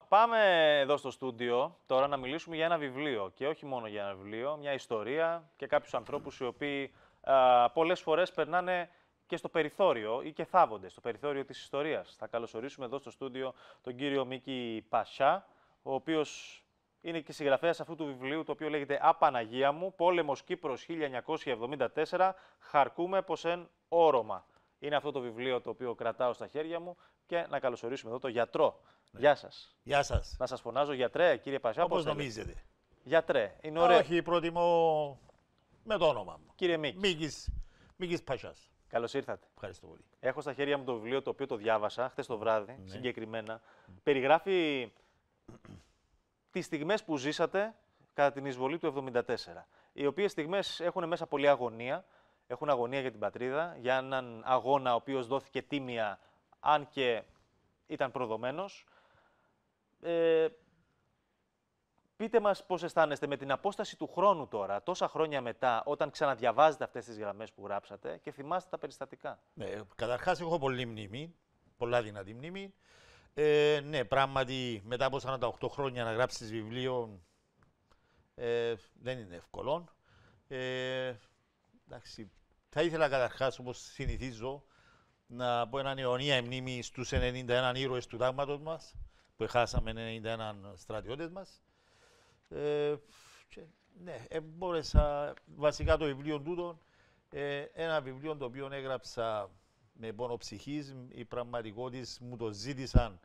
Πάμε εδώ στο στούντιο τώρα να μιλήσουμε για ένα βιβλίο και όχι μόνο για ένα βιβλίο, μια ιστορία και κάποιους ανθρώπους οι οποίοι πολλές φορές περνάνε και στο περιθώριο ή και θάβονται στο περιθώριο της ιστορίας. Θα καλωσορίσουμε εδώ στο στούντιο τον κύριο Μίκη Πασιά, ο οποίος είναι και συγγραφέας αυτού του βιβλίου, το οποίο λέγεται «Α, Παναγία μου, πόλεμος Κύπρος 1974, χαρκούμε πως εν όρομα». Είναι αυτό το βιβλίο το οποίο κρατάω στα χέρια μου και να καλωσορίσουμε εδώ τον γιατρό. Ναι. Γεια σας. Γεια σας. Να σας φωνάζω γιατρέ, κύριε Πασιά. Όπως νομίζετε. Γιατρέ, είναι ωραίο. Όχι, προτιμώ με το όνομα μου. Κύριε Μίκη. Μίκης Πασιάς. Καλώς ήρθατε. Ευχαριστώ πολύ. Έχω στα χέρια μου το βιβλίο το οποίο το διάβασα χθες το βράδυ, συγκεκριμένα. Περιγράφει τις στιγμές που ζήσατε κατά την εισβολή του 1974. Οι οποίες στιγμές έχουν μέσα πολλή αγωνία. Έχουν αγωνία για την πατρίδα, για έναν αγώνα ο οποίος δόθηκε τίμια, αν και ήταν προδομένος. Πείτε μας πώς αισθάνεστε με την απόσταση του χρόνου τώρα, τόσα χρόνια μετά, όταν ξαναδιαβάζετε αυτές τις γραμμές που γράψατε και θυμάστε τα περιστατικά. Ναι, καταρχάς έχω πολλή μνήμη, πολλά δυνατή μνήμη. Ναι, πράγματι μετά από 48 χρόνια να γράψεις βιβλίο δεν είναι εύκολο. Εντάξει, θα ήθελα καταρχάς, όπως συνηθίζω, να πω έναν αιωνία μνήμη στους 91 ήρωες του τάγματος μας, που χάσαμε 91 στρατιώτες μας. Ναι, μπόρεσα, βασικά το βιβλίο τούτο, ένα βιβλίο το οποίο έγραψα με πόνο ψυχής, οι πραγματικότητες μου το ζήτησαν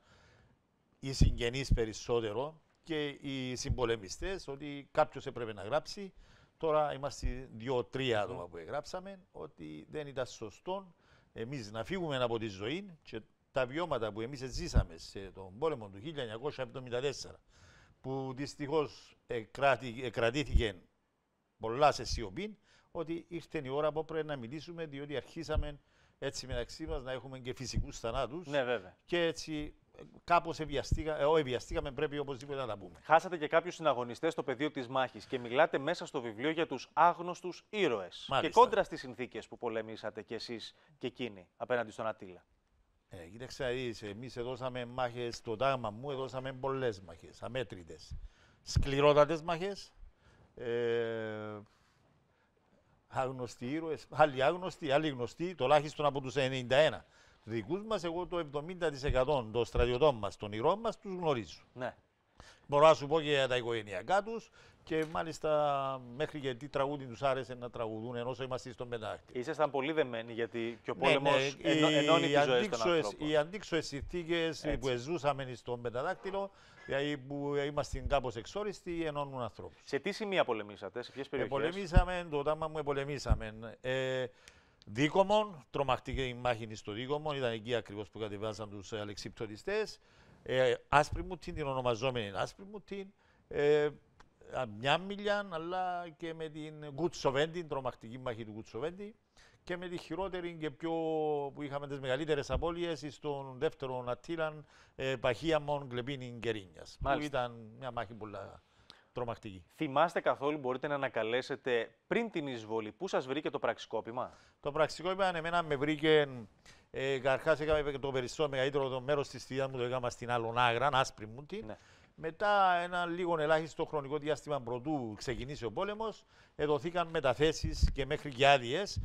οι συγγενείς περισσότερο και οι συμπολεμιστές, ότι κάποιος έπρεπε να γράψει. Τώρα είμαστε 2-3 άτομα που εγγράψαμε, ότι δεν ήταν σωστό εμείς να φύγουμε από τη ζωή και τα βιώματα που εμείς ζήσαμε σε τον πόλεμο του 1974, που δυστυχώς κρατήθηκε πολλά σε σιωπή, ότι ήρθε η ώρα που πρέπει να μιλήσουμε, διότι αρχίσαμε έτσι μεταξύ μας να έχουμε και φυσικούς θανάτους. Ναι, βέβαια. Και έτσι κάπως βιαστήκαμε, πρέπει οπωσδήποτε να τα πούμε. Χάσατε και κάποιους συναγωνιστές στο πεδίο της μάχης και μιλάτε μέσα στο βιβλίο για τους άγνωστους ήρωες. Μάλιστα. Και κόντρα στις συνθήκες που πολεμήσατε κι εσείς και εκείνοι απέναντι στον Αττήλα. Κοίταξε να δεις, εμείς έδωσαμε μάχες, στο τάγμα μου έδωσαμε πολλές μάχες, αμέτρητες. Σκληρότατες μάχες, άγνωστοι ήρωες, άλλοι άγνωστοι, άλλοι γνωστοί, τουλάχιστον από τους 91. Δικούς μας, εγώ το 70% των στρατιωτών μας, των ηρώων μας, τους γνωρίζω. Ναι. Μπορώ να σου πω και για τα οικογενειακά τους και μάλιστα μέχρι και τι τραγούδι τους άρεσε να τραγουδούν ενώ είμαστε στον πεντάκτη. Ήσασταν πολύ δεμένοι γιατί και ο πόλεμος ενώνει τις ζωές των ανθρώπων. Οι αντίξωες συνθήκες που ζούσαμε στον πενταδάκτυλο, δηλαδή που είμαστε κάπως εξόριστοι, ενώνουν ανθρώπους. Σε τι σημεία πολεμήσατε, σε ποιες περιοχές? Πολεμήσαμε, το τάγμα μου πολεμήσαμε. Δίκομον, τρομακτική μάχη στο Δίκομον, ήταν εκεί ακριβώς που κατεβάζαν τους αλεξιπτωτιστές. Άσπρη Μουτίν, την ονομαζόμενη Άσπρη Μουτίν, μια μιλιά, αλλά και με την Κουτσοβέντη, την τρομακτική μάχη του Κουτσοβέντη, και με τη χειρότερη και πιο που είχαμε τις μεγαλύτερες απώλειες στον δεύτερο Αττήλαν, Παχίαμον, Κλεπίνιν, Κερίνιας, που ήταν μια μάχη πολλά τρομακτική. Θυμάστε καθόλου, μπορείτε να ανακαλέσετε πριν την εισβολή, πού σας βρήκε το πραξικόπημα? Το πραξικόπημα εμένα με βρήκε. Καταρχάς έκαμε το περισσότερο μεγαλύτερο μέρος της θητείας μου, το έκανα στην Αλονάγρα, Άσπρη Μουτίν. Ναι. Μετά ένα λίγο ελάχιστο χρονικό διάστημα πρωτού ξεκινήσει ο πόλεμος, δοθήκαν μεταθέσεις και μέχρι και άδειες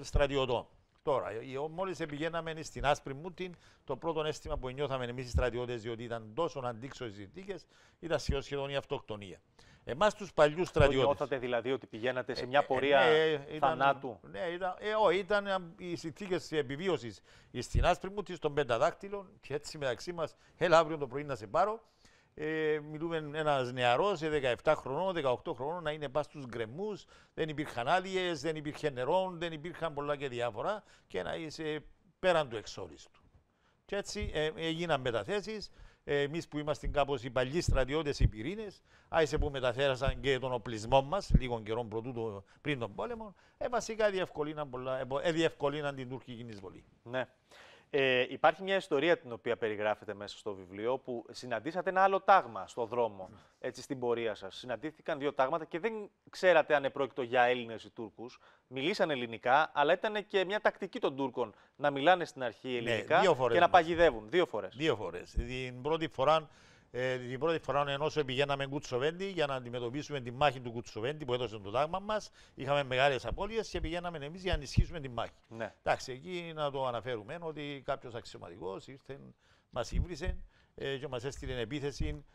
στρατιωτών. Τώρα, μόλις πηγαίναμε στην Άσπρη Μουτίν, το πρώτο αίσθημα που νιώθαμε εμείς οι στρατιώτες, διότι ήταν τόσο αντίξωες συνθήκες, ήταν σχεδόν η αυτοκτονία. Εμάς τους παλιούς στρατιώτες. Νιώθατε δηλαδή ότι πηγαίνατε σε μια πορεία θανάτου? Ναι, ήταν οι συνθήκες επιβίωσης στην Άσπρη Μουτίν, στον Πενταδάκτυλο, και έτσι μεταξύ μας, έλα αύριο το πρωί να σε πάρω. Μιλούμε ένας νεαρός, 17 χρονών, 18 χρονών, να είναι πας στους γκρεμούς, δεν υπήρχαν άδειες, δεν υπήρχε νερό, δεν υπήρχαν πολλά και διάφορα, και να είσαι πέραν του εξόριστου. Και έτσι έγιναν μεταθέσεις. Εμείς που είμαστε κάπως οι παλιοί στρατιώτες, οι πυρήνες, άισε που μεταφέρασαν και τον οπλισμό μας, λίγο καιρό πριν τον πόλεμο, βασικά διευκολύναν την τουρκική εισβολή. Ναι. Υπάρχει μια ιστορία την οποία περιγράφετε μέσα στο βιβλίο, που συναντήσατε ένα άλλο τάγμα στο δρόμο, έτσι, στην πορεία σας. Συναντήθηκαν δύο τάγματα και δεν ξέρατε αν επρόκειτο για Έλληνες ή Τούρκους. Μιλήσαν ελληνικά, αλλά ήταν και μια τακτική των Τούρκων να μιλάνε στην αρχή ελληνικά και να παγιδεύουν. Δύο φορές. Δύο φορές. Την πρώτη φορά Την πρώτη φορά ενώ πηγαίναμε Κουτσοβέντη για να αντιμετωπίσουμε τη μάχη του Κουτσοβέντη που έδωσε το τάγμα μας. Είχαμε μεγάλες απώλειες και πηγαίναμε εμείς για να ενισχύσουμε τη μάχη. Ναι. Εντάξει, εκεί να το αναφέρουμε ότι κάποιος αξιωματικός ήρθε, μας ήβρισε και μας έστειλε επίθεση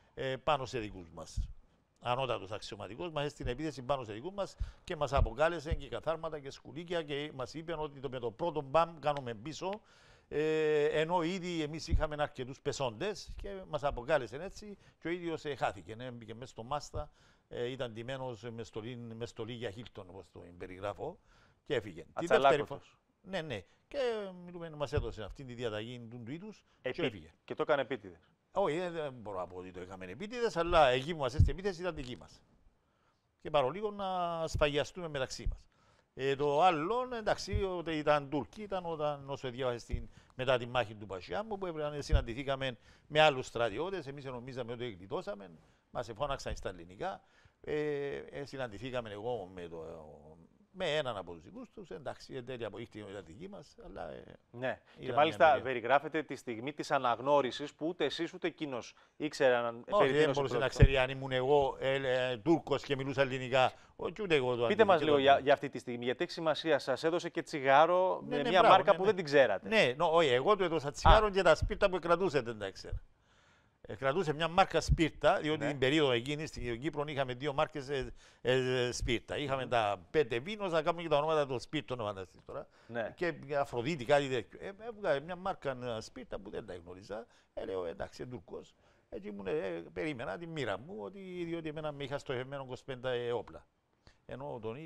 πάνω σε δικούς μας. Ανώτατος αξιωματικός μας έστειλε επίθεση πάνω σε δικούς μας και μας αποκάλεσε και καθάρματα και σκουλίκια και μας είπε ότι με το πρώτο μπαμ κάνουμε πίσω. Ενώ ήδη εμείς είχαμε αρκετούς πεσόντες και μας έτσι και ο ίδιος χάθηκε. Μπήκε μέσα στο μάστα, ήταν ντυμένος με στολή για Χίλτον, όπως το περιγράφω, και έφυγε. Τη δεύτερη φορά. Ναι, ναι. Και μιλούμε, μας έδωσε αυτή τη διαταγή του είδους και έφυγε. Και το έκανε επίτηδες. Όχι, δεν μπορώ να πω ότι το έκαμε επίτηδες, αλλά εκεί που μας έστειλε επίθεση ήταν δική μας. Και παρολίγο να σφαγιαστούμε μεταξύ μας. Το άλλο, εντάξει, ότι ήταν Τούρκοι, ήταν όσο διάβασε μετά τη μάχη του Πασιάμου, που συναντηθήκαμε με άλλους στρατιώτες. Εμείς νομίζαμε ότι γλιτώσαμε, μας εφώναξαν στα ελληνικά. Συναντηθήκαμε εγώ με έναν από τους δικούς τους. Εντάξει, εν τέλει αποδείχτηκε ότι ήταν δική μας. Αλλά, ναι, και μάλιστα περιγράφεται τη στιγμή της αναγνώρισης που ούτε εσείς ούτε εκείνος ήξεραν. Όχι, δεν μπορούσε να ξέρει αν ήμουν εγώ Τούρκος και μιλούσα ελληνικά. Ούτε εγώ. Πείτε μας λίγο για αυτή τη στιγμή, γιατί έχει σημασία. Σας έδωσε και τσιγάρο με μια μάρκα που δεν την ξέρατε. Ναι, όχι, εγώ του έδωσα τσιγάρο και τα σπίρτα που κρατούσε δεν τα ήξερα. Κρατούσε μια μάρκα σπίρτα, διότι την περίοδο εκείνη στην Κύπρο είχαμε δύο μάρκες σπίρτα. Είχαμε τα 5 βίνος, να κάνουμε και τα ονόματα των σπίρτων, φανταστείς τώρα. Ναι. Και Αφροδίτη, κάτι τέτοιο. Έβγαλε μια μάρκα σπίρτα που δεν τα γνώριζα. Λέω εντάξει, είναι Τουρκός. Έτσι περίμενα τη μοίρα μου, διότι εμένα με είχα στοχευμένο 25 όπλα. Ενώ τον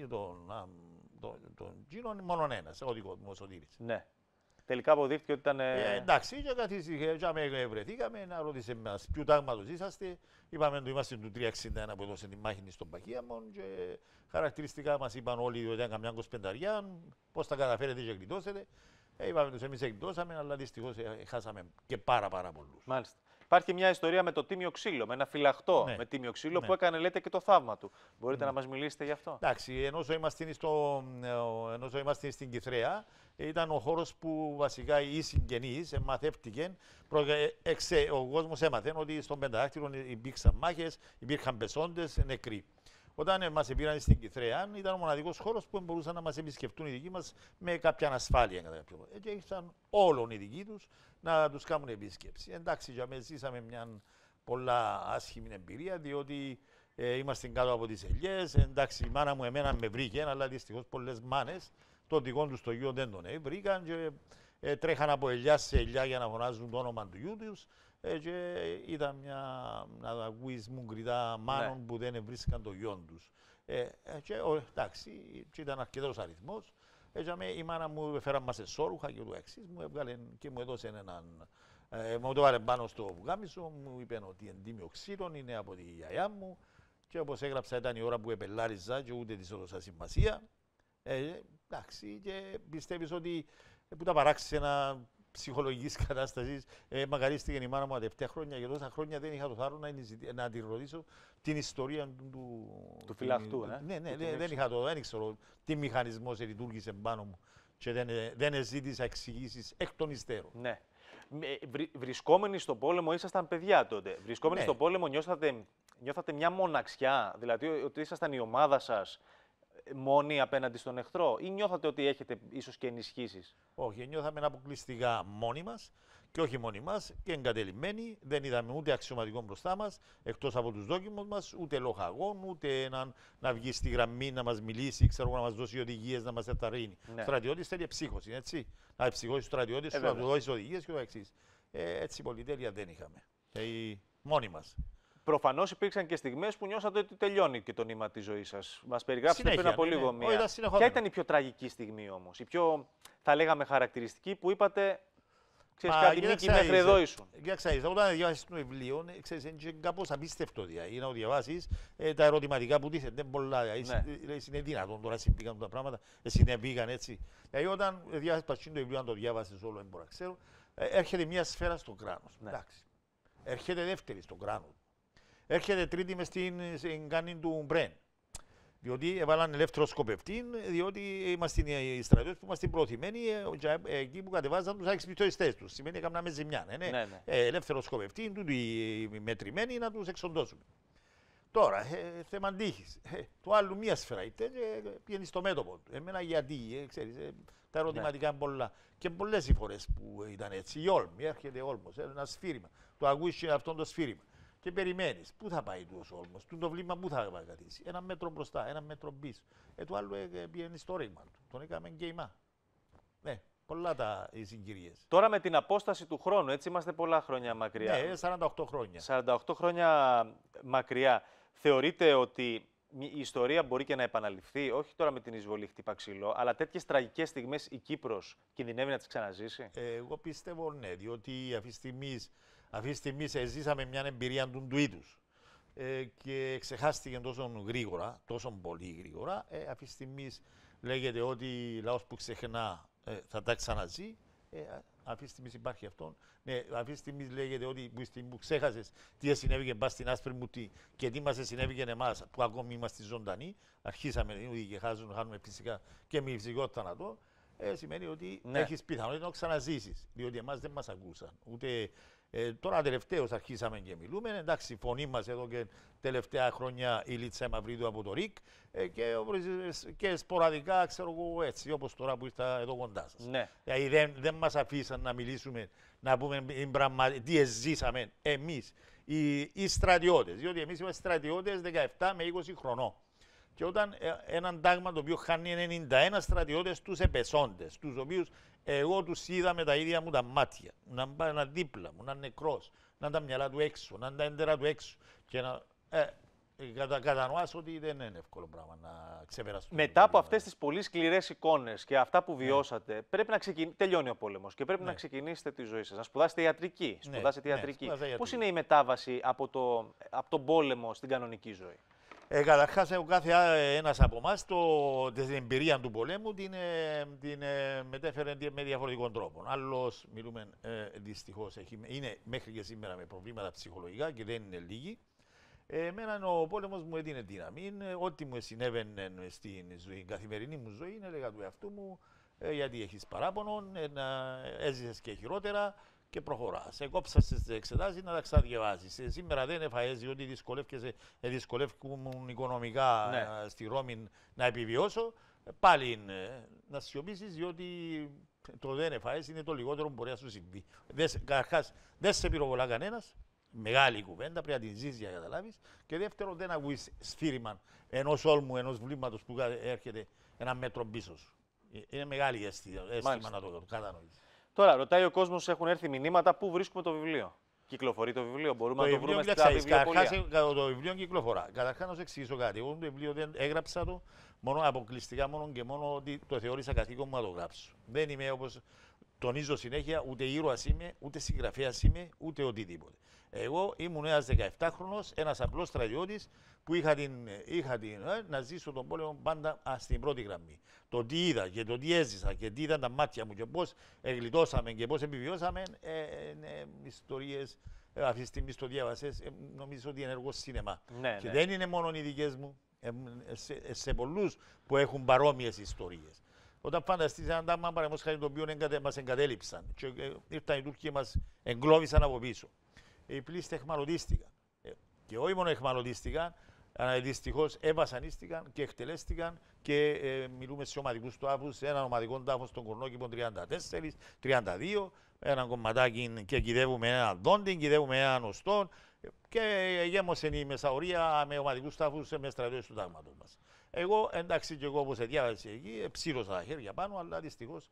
Τζίνο μόνο ένας, ο δικός μου, ο Σωτήρης. Ναι. Τελικά αποδείχθηκε ότι ήταν. Εντάξει, και καθίσαμε, βρεθήκαμε, να ρωτήσε μας ποιου τάγματος είσαστε. Είπαμε ότι είμαστε του 361 που έδωσε τη μάχη στον Παχίαμον και χαρακτηριστικά μας είπαν όλοι ότι ήταν καμιά 25αριά, πώς τα καταφέρετε και γλιτώσετε. Είπαμε τους εμείς γλιτώσαμε, αλλά δυστυχώς χάσαμε και πάρα πολλούς. Μάλιστα. Υπάρχει μια ιστορία με το τίμιο ξύλο, με ένα φυλαχτό με τίμιο ξύλο που έκανε, λέτε, και το θαύμα του. Μπορείτε να μας μιλήσετε γι' αυτό? Εντάξει, ενώ είμαστε στην Κιθρέα, ήταν ο χώρος που βασικά οι συγγενείς μαθεύτηκαν. Ο κόσμος έμαθε ότι στον Πενταδάκτυλο υπήρξαν μάχες, υπήρχαν πεσόντες, νεκροί. Όταν μας πήραν στην Κιθρέα, ήταν ο μοναδικός χώρος που μπορούσαν να μας επισκεφτούν οι δικοί μας με κάποια ασφάλεια. Και ήρθαν όλων οι δικοί τους να τους κάνουν επίσκεψη. Εντάξει, για μένα ζήσαμε μια πολλά άσχημη εμπειρία, διότι είμαστε κάτω από τις ελιές. Εντάξει, η μάνα μου εμένα με βρήκε, αλλά δυστυχώς πολλές μάνες τον δικό τους το γιο δεν τον βρήκαν και τρέχαν από ελιά σε ελιά για να φωνάζουν το όνομα του γιού τους. Και ήταν μια ακούεις μου γκριτά μάνων που δεν βρίσκαν το γιο τους. Εντάξει, ήταν αρκετός αριθμός. Η μάνα μου έφεραν μας εσώρουχα και το εξής, μου έβγαλε και μου έδωσε έναν. Μου το βάλε πάνω στο πουκάμισο, μου είπε ότι εντύμιο ξύλων είναι από τη γιαγιά μου. Και όπως έγραψα, ήταν η ώρα που επελάριζα και ούτε της έδωσα σημασία. Εντάξει, και πιστεύεις ότι που τα παράξενα ψυχολογικής κατάστασης μακαρίστηκε η μάνα μου τα τελευταία χρόνια και τόσα χρόνια δεν είχα το θάρρο να τη ρωτήσω την ιστορία του φυλαχτού. Ναι, δεν ήξερα τι μηχανισμός λειτουργήσε πάνω μου και δεν ζήτησα εξηγήσεις εκ των υστέρων. Ναι. Βρισκόμενοι στον πόλεμο, ήσασταν παιδιά τότε. Βρισκόμενοι στον πόλεμο, νιώθατε μια μοναξιά, δηλαδή ότι ήσασταν η ομάδα σας μόνοι απέναντι στον εχθρό, ή νιώθατε ότι έχετε ίσως και ενισχύσεις? Όχι, νιώθαμε αποκλειστικά μόνοι μας και όχι μόνοι μας και εγκατελειμμένοι. Δεν είδαμε ούτε αξιωματικό μπροστά μας, εκτός από τους δόκιμους μας, ούτε λοχαγόν, ούτε έναν να βγει στη γραμμή να μας μιλήσει, ξέρω, να μας δώσει οδηγίες, να μας εθαρρύνει. Ο στρατιώτης θέλει ψύχωση, έτσι. Να ψυχώσει ο στρατιώτης, να του δώσει οδηγίες και το εξής. Έτσι πολυτέλεια δεν είχαμε. Μόνοι μας. Προφανώς υπήρξαν και στιγμές που νιώσατε ότι τελειώνει και το νήμα της ζωής σας. Μας περιγράψατε πριν από λίγο μία. Ποια ήταν η πιο τραγική στιγμή όμως, η πιο, θα λέγαμε, χαρακτηριστική που είπατε, ξέρεις κάτι, Νίκη, μέχρι εδώ ήσουν? Κοιτάξτε, όταν διαβάσεις το βιβλίο, ξέρεις, είναι κάπως απίστευτο να το διαβάσεις, τα ερωτηματικά που τίθενται πολλά. Είναι δυνατόν τώρα συμβήκαν τα πράγματα, συνέβηκαν έτσι. Δηλαδή όταν διαβάσεις το βιβλίο, αν το διάβασες όλο, δεν μπορώ να ξέρω, έρχεται μια σφαίρα στο κράνος. Έρχεται δεύτερη στο κράνος. Έρχεται τρίτη μες στην κάνη του Μπρέν. Διότι έβαλαν ελεύθερο σκοπευτή, διότι είμαστε οι στρατιώτες που είμαστε προωθημένοι εκεί που κατεβάζαν τους αξιπιστοιστές τους. Σημαίνει ότι έκαναμε ζημιά. Ναι. Ελεύθερο σκοπευτή, τούτοι οι μετρημένοι να τους εξοντώσουμε. Τώρα, θέμα τύχης. Το άλλο μία σφαίρα είτε πήγαινε στο μέτωπο του. Εμένα γιατί, ξέρεις, τα ερωτηματικά είναι πολλά. Και πολλές οι φορές που ήταν έτσι. Η Όλμη, έρχεται Όλμος, ένα σφύριγμα. Το ακούεις αυτό το σφύριγμα. Και περιμένεις. Πού θα πάει ο Όλμος, το βλήμα πού θα κατήσει. Ένα μέτρο μπροστά, ένα μέτρο πίσω. Το άλλο πήγαινε στο ρήγμα του. Τον έκαμε γκέιμα. Ναι, πολλά οι συγκυρίες. Τώρα με την απόσταση του χρόνου, έτσι είμαστε πολλά χρόνια μακριά. Ναι, 48 χρόνια. 48 χρόνια μακριά. Θεωρείτε ότι η ιστορία μπορεί και να επαναληφθεί, όχι τώρα με την εισβολή χτύπα ξύλο, αλλά τέτοιες τραγικές στιγμές η Κύπρος κινδυνεύει να τις ξαναζήσει? Εγώ πιστεύω ναι, διότι αυτή τη στιγμή ζήσαμε μια εμπειρία του είδους και ξεχάστηκε τόσο γρήγορα, τόσο πολύ γρήγορα. Αυτή τη στιγμή λέγεται ότι λαός που ξεχνά θα τα ξαναζεί. Αυτή τη στιγμή υπάρχει αυτό. Ναι, αυτή τη στιγμή λέγεται ότι που ξέχασες τι συνέβηκε μπας στην άσπρη μουτή και τι μας συνέβηκε εμάς που ακόμη είμαστε ζωντανοί. Αρχίσαμε και χάνουμε φυσικά και μη φυσικό θάνατο. Σημαίνει ότι έχεις πιθανότητα να ξαναζήσεις. Διότι εμάς δεν μας ακούσαν. Ούτε τώρα τελευταίως αρχίσαμε και μιλούμε. Εντάξει, η φωνή μας εδώ και τελευταία χρόνια η Λίτσα Μαυρίδου από το ΡΙΚ και σποραδικά, ξέρω εγώ έτσι, όπως τώρα που ήρθα εδώ κοντά σας. Ναι. Δηλαδή δεν μας αφήσαν να μιλήσουμε, να πούμε τι ζήσαμε εμείς, οι στρατιώτες. Διότι εμείς είμαστε στρατιώτες 17 με 20 χρονών. Και όταν έναν τάγμα το οποίο χάνει 91 στρατιώτες τους επεσόντες, τους οποίους εγώ τους είδα με τα ίδια μου τα μάτια, να είναι δίπλα μου, να είναι νεκρός, να είναι τα μυαλά του έξω, να είναι τα έντερα του έξω. Και να κατανοάς ότι δεν είναι εύκολο πράγμα να ξεπεράσουμε. Μετά από αυτές τις πολύ σκληρές εικόνες και αυτά που βιώσατε, πρέπει να τελειώνει ο πόλεμος και πρέπει να ξεκινήσετε τη ζωή σας. Να σπουδάσετε ιατρική. Σπουδάσετε ιατρική. Πώς είναι η μετάβαση από τον πόλεμο στην κανονική ζωή? Καταρχάς, ο κάθε ένας από εμάς την εμπειρία του πολέμου την μετέφερε με διαφορετικών τρόπων. Άλλος, μιλούμε δυστυχώς, είναι μέχρι και σήμερα με προβλήματα ψυχολογικά και δεν είναι λίγοι. Εμένα ο πόλεμος μου έδινε δύναμη. Ό,τι μου συνέβαινε στην καθημερινή μου ζωή, έλεγα του εαυτού μου, γιατί έχεις παράπονο, έζησες και χειρότερα και προχωράς. Κόψα στις εξετάσεις να τα ξαναδιαβάσεις. Σήμερα δεν έφαγες διότι δυσκολεύκουν οικονομικά στη Ρώμη να επιβιώσω. Πάλι να σιωπήσεις διότι το δεν έφαγες είναι το λιγότερο που μπορεί να σου συμβεί. Καταρχάς, δεν σε πυροβολά κανένας. Μεγάλη κουβέντα, πρέπει να την ζήσεις για να καταλάβεις. Και δεύτερον, δεν ακούεις σφύριγμα ενός όλμου, ενός βλήματος που έρχεται ένα μέτρο πίσω σου. Είναι μεγάλη αίσθημα να το κατανοήσεις. Τώρα, ρωτάει ο κόσμος, έχουν έρθει μηνύματα, πού βρίσκουμε το βιβλίο? Κυκλοφορεί το βιβλίο, μπορούμε να το βρούμε στα βιβλιοπωλεία? Το βιβλίο κυκλοφορά. Καταρχάς, να σου εξηγήσω κάτι. Εγώ το βιβλίο δεν έγραψα το αποκλειστικά μόνο και μόνο ότι το θεώρησα καθήκον μου να το γράψω. Δεν είμαι, όπως τονίζω συνέχεια, ούτε ήρωας είμαι, ούτε συγγραφέας είμαι, ούτε οτιδήποτε. Εγώ ήμουν ένας 17χρονος, ένας απλός στρατιώτης που είχα την να ζήσω τον πόλεμο πάντα στην πρώτη γραμμή. Το τι είδα και το τι έζησα και τι είδαν τα μάτια μου και πώς γλιτώσαμε και πώς επιβιώσαμε, ιστορίες, αυτή τη στιγμή το διάβασες, νομίζω ότι είναι έργο σινεμά. Και δεν είναι μόνο οι δικές μου, σε πολλούς που έχουν παρόμοιες ιστορίες. Όταν φανταστείς έναν τάγμα, παραδείγματος χάρη, το οποίο μας εγκατέλειψαν και ήρθαν οι Τούρκοι και μας εγκλώβησαν από πίσω. Οι πλήστοι εχμαλωτίστηκαν. Και όχι μόνο εχμαλωτίστηκαν, δυστυχώς εβασανίστηκαν και εκτελέστηκαν και μιλούμε σε ομαδικούς τάφους, έναν ομαδικό τάφο στον Κορνόκηπο 34, 32, έναν κομματάκι και κυδεύουμε έναν δόντι, κυδεύουμε έναν οστόν και γέμωσε η Μεσαωρία με ομαδικούς τάφους με στρατιώτες του τάγματος μας. Εγώ, εντάξει, και εγώ όπως διάβασα εκεί, ψήρωσα τα χέρια πάνω, αλλά δυστυχώς,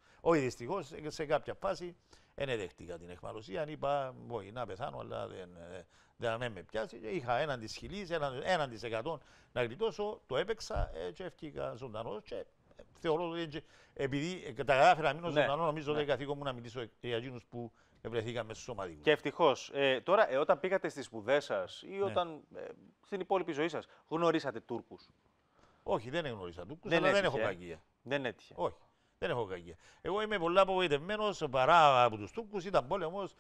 σε κάποια φάση δεν δέχτηκα την εχμαλωσία. Είπα, μπορεί να πεθάνω, αλλά δεν με πιάσει. Είχα έναν της χιλής, 1% να γλιτώσω, το έπαιξα και έφυγα ζωντανός. Και θεωρώ ότι επειδή τα κατάφερα να μείνω ζωντανό, νομίζω ότι καθήκον μου να μιλήσω για εκείνους που βρεθήκαμε στους ομαδικούς. Και ευτυχώς. Τώρα, όταν πήγατε στις σπουδές σας ή όταν στην υπόλοιπη ζωή σας, γνωρίσατε Τούρκους? Όχι, δεν γνώρισα Τούρκους, αλλά δεν έχω κακία. Δεν έτυχε. Όχι. Δεν έχω κακία. Εγώ είμαι πολλά απογοητευμένος παρά από τους Τούρκους. Ήταν πόλεμος.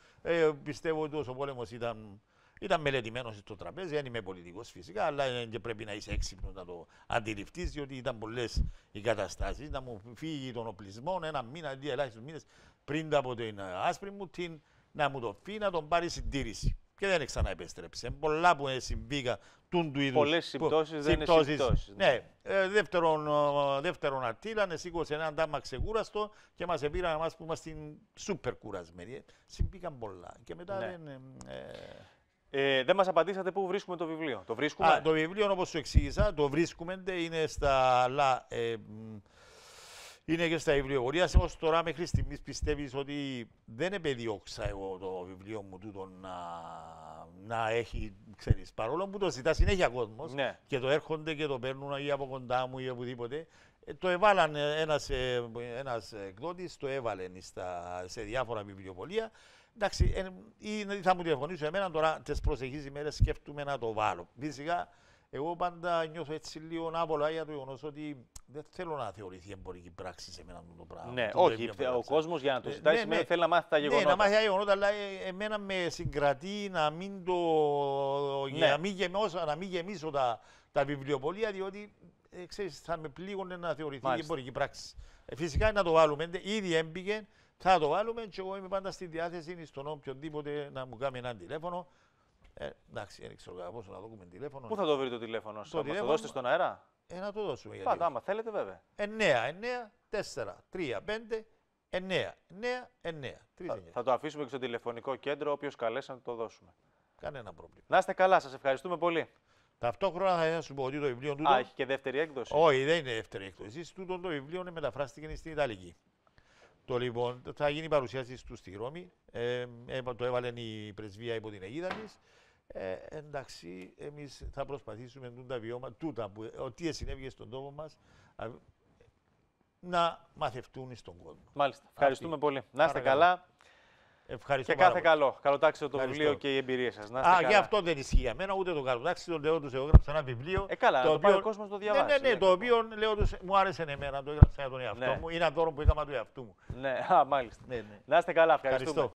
Πιστεύω ότι ο πόλεμος ήταν Ήταν μελετημένο στο τραπέζι, δεν είμαι πολιτικό φυσικά, αλλά και πρέπει να είσαι έξυπνο να το αντιληφθεί, διότι ήταν πολλέ οι καταστάσει. Να μου φύγει τον οπλισμό ένα μήνα, δύο ελάχιστου μήνε πριν από την άσπρη μου, να μου το φύγει να τον πάρει συντήρηση. Και δεν ξαναεπέστρεψε. Πολλά που συμβήκα του είδου. Πολλές συμπτώσεις δεν είναι συμπτώσεις. Ναι. Δεύτερον αρτήλα, σήκωσε έναν τάμα ξεκούραστο και μας επήραν εμάς που είμαστε σούπερ κουρασμένοι. Συμβήκαν πολλά. Και μετά Ναι. δεν. Δεν μας απαντήσατε πού βρίσκουμε το βιβλίο. Το βρίσκουμε? Το βιβλίο, όπως σου εξήγησα, το βρίσκουμε, είναι στα άλλα. Είναι και στα βιβλιοπωλεία. Ως τώρα μέχρι στιγμής πιστεύεις ότι δεν επεδιώξα εγώ το βιβλίο μου τούτο να έχει, ξέρεις, παρόλο που το ζητά συνέχεια κόσμος, Ναι. και το έρχονται και το παίρνουν ή από κοντά μου ή οπουδήποτε. Το έβαλαν ένας εκδότης, το έβαλε σε διάφορα βιβλιοπωλεία. Εντάξει, ή θα μου τηλεφωνήσω εμένα τώρα, τις προσεχείς ημέρες σκέφτομαι να το βάλω. Φυσικά, εγώ πάντα νιώθω έτσι λίγο άβολα για το γεγονός ότι δεν θέλω να θεωρηθεί εμπορική πράξη σε μένα το πράγμα. Ναι, όχι. Ο κόσμος για να το ζητάει σημαίνει ότι θέλει να μάθει τα γεγονότα. Ναι, να μάθει τα γεγονότα, αλλά εμένα με συγκρατεί να μην γεμίσω τα βιβλιοπωλεία, διότι ξέρεις, θα με πλήγωνε να θεωρηθεί εμπορική πράξη. Φυσικά να το βάλουμε, ήδη έμπηκε, θα το βάλουμε και εγώ είμαι πάντα στη διάθεση στον οποιονδήποτε να μου κάνει ένα τηλέφωνο. Εντάξει, δεν ξέρω κατά πόσο να δούμε τηλέφωνο. Πού θα το βρει το τηλέφωνο σας, θα το δώσετε στον αέρα? Να το δώσουμε. Πάντα, άμα θέλετε βέβαια. 9-9-4-3-5-9-9-9. Θα το αφήσουμε και στο τηλεφωνικό κέντρο, όποιος καλέσει να το δώσουμε. Κανένα πρόβλημα. Να είστε καλά, σας ευχαριστούμε πολύ. Ταυτόχρονα θα ήθελα να σου πω ότι το βιβλίο τούτο. Α, έχει και δεύτερη έκδοση? Όχι, δεν είναι δεύτερη έκδοση. Τούτο το βιβλίο μεταφράστηκε στην Ιταλική. Το λοιπόν θα γίνει παρουσίαση στη Ρώμη. Το έβαλε η πρεσβεία υπό την αιγίδα της. Εντάξει, εμείς θα προσπαθήσουμε τα βιώματα, τι συνέβη στον τόπο μας, να μαθευτούν στον κόσμο. Μάλιστα. Ευχαριστούμε πολύ. Να είστε καλά. Ευχαριστώ και κάθε καλό. Καλοτάξτε το βιβλίο και οι εμπειρίες σας. Να είστε καλά. Και αυτό δεν ισχύει για μένα, ούτε το καλοτάξτε. Το λέω τους, εγώ έγραψα ένα βιβλίο. Καλά, το οποίο ο κόσμος το διαβάσει. Ναι, το οποίο λέω τους, μου άρεσε εμένα, το έγραψα για τον εαυτό μου. Είναι ένα δώρο που έκανα του εαυτού μου. Ναι, μάλιστα. Ναι. Να είστε καλά. Ευχαριστούμε.